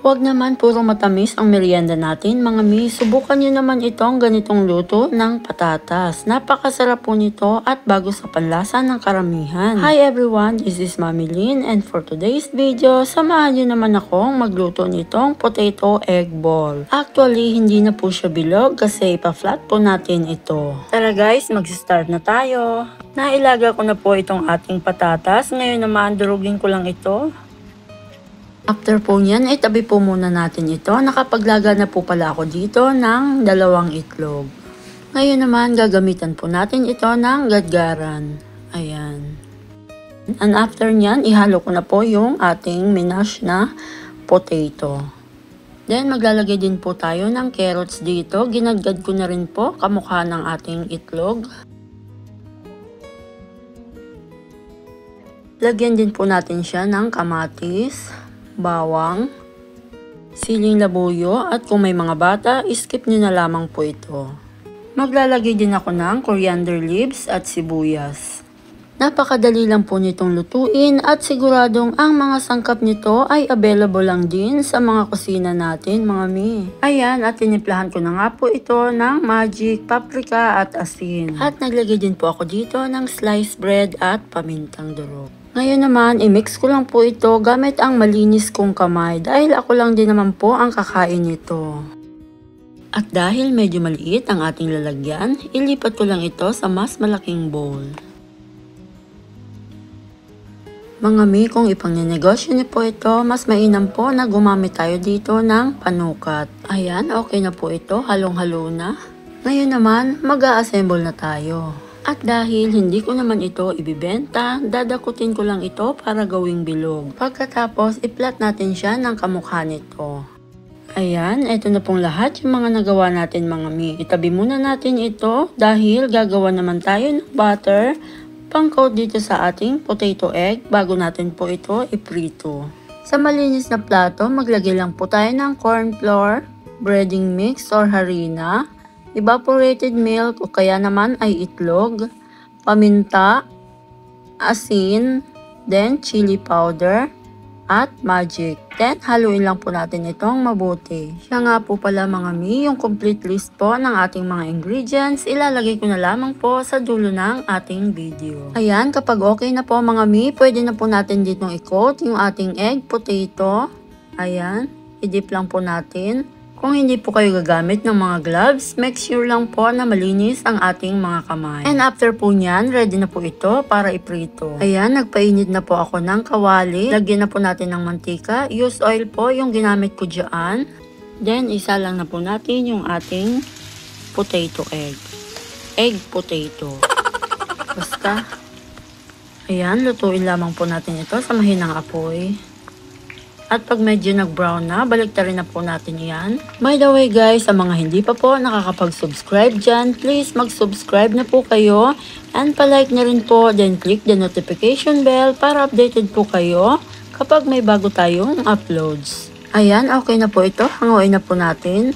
Huwag naman puro matamis ang merienda natin mga mi. Subukan nyo naman itong ganitong luto ng patatas. Napakasarap po nito at bago sa panlasa ng karamihan. Hi everyone, this is Mami Lynn and for today's video, samahan nyo naman akong magluto nitong potato egg ball. Actually, hindi na po siya bilog kasi ipa-flat po natin ito. Tara guys, mag-start na tayo. Nailaga ko na po itong ating patatas. Ngayon naman, durugin ko lang ito. After po niyan, itabi po muna natin ito. Nakapaglaga na po pala ako dito ng 2 itlog. Ngayon naman, gagamitan po natin ito ng gadgaran. Ayan. And after niyan, ihalo ko na po yung ating minash na potato. Then, maglalagay din po tayo ng carrots dito. Ginadgad ko na rin po kamukha ng ating itlog. Lagyan din po natin siya ng kamatis, bawang, siling labuyo at kung may mga bata, skip nyo na lamang po ito. Maglalagay din ako ng coriander leaves at sibuyas. Napakadali lang po nitong lutuin at siguradong ang mga sangkap nito ay available lang din sa mga kusina natin mga mi. Ayan, at tiniplahan ko na nga po ito ng magic, paprika at asin. At naglagay din po ako dito ng sliced bread at pamintang durog. Ngayon naman, i-mix ko lang po ito gamit ang malinis kong kamay dahil ako lang din naman po ang kakain nito. At dahil medyo maliit ang ating lalagyan, ilipat ko lang ito sa mas malaking bowl. Mga mi, kung ipangnegosyo niyo po ito, mas mainam po na gumamit tayo dito ng panukat. Ayan, okay na po ito, halong-halo na. Ngayon naman, mag-a-assemble na tayo. At dahil hindi ko naman ito ibibenta, dadakutin ko lang ito para gawing bilog. Pagkatapos, i-flat natin siya ng kamukha nito. Ayan, ito na pong lahat yung mga nagawa natin mga mi. Itabi muna natin ito dahil gagawa naman tayo ng butter pang-coat dito sa ating potato egg bago natin po ito iprito. Sa malinis na plato, maglagay lang po tayo ng corn flour, breading mix or harina, evaporated milk o kaya naman ay itlog, paminta, asin, then chili powder, at magic. Then, haluin lang po natin itong mabuti. Siya nga po pala mga mi, yung complete list po ng ating mga ingredients, ilalagay ko na lamang po sa dulo ng ating video. Ayan, kapag okay na po mga mi, pwede na po natin ditong i-coat yung ating egg potato. Ayan, i-dip lang po natin. Kung hindi po kayo gagamit ng mga gloves, make sure lang po na malinis ang ating mga kamay. And after po nyan, ready na po ito para iprito. Ayan, nagpainit na po ako ng kawali. Lagyan na po natin ng mantika. Use oil po yung ginamit ko dyan. Then, isa lang na po natin yung ating potato egg. Egg potato. Basta. Ayan, lutuin lamang po natin ito sa mahinang apoy. At pag medyo nag-brown na, baliktarin na po natin yan. By the way guys, sa mga hindi pa po nakakapag-subscribe dyan, please mag-subscribe na po kayo. And palike na rin po, then click the notification bell para updated po kayo kapag may bago tayong uploads. Ayan, okay na po ito. Hanguin na po natin.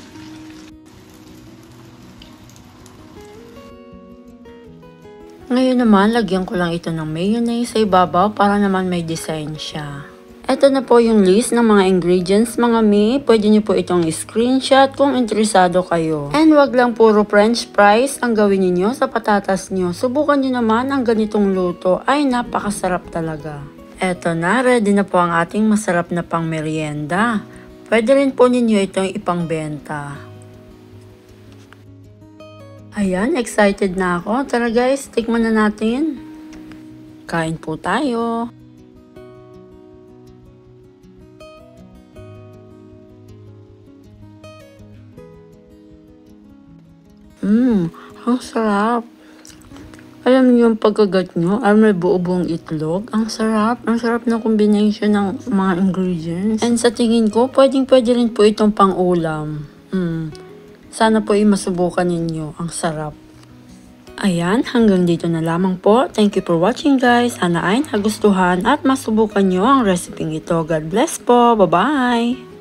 Ngayon naman, lagyan ko lang ito ng mayonnaise sa ibabaw para naman may design siya. Ito na po yung list ng mga ingredients mga mi. Pwede nyo po itong screenshot kung interesado kayo. And wag lang puro french fries ang gawin niyo sa patatas nyo. Subukan nyo naman ang ganitong luto. Ay napakasarap talaga. Eto na, ready na po ang ating masarap na pang merienda. Pwede rin po ninyo itong ipangbenta. Ayan, excited na ako. Tara guys, tikman na natin. Kain po tayo. Ang sarap. Alam niyo yung pagkagat nyo, may buo-buong itlog. Ang sarap ng combination ng mga ingredients. And sa tingin ko, pwede rin po itong pang-ulam. Sana po masubukan ninyo. Ang sarap. Ayan, hanggang dito na lamang po. Thank you for watching guys. Sana ay nagustuhan at masubukan nyo ang recipe ito. God bless po. Bye-bye!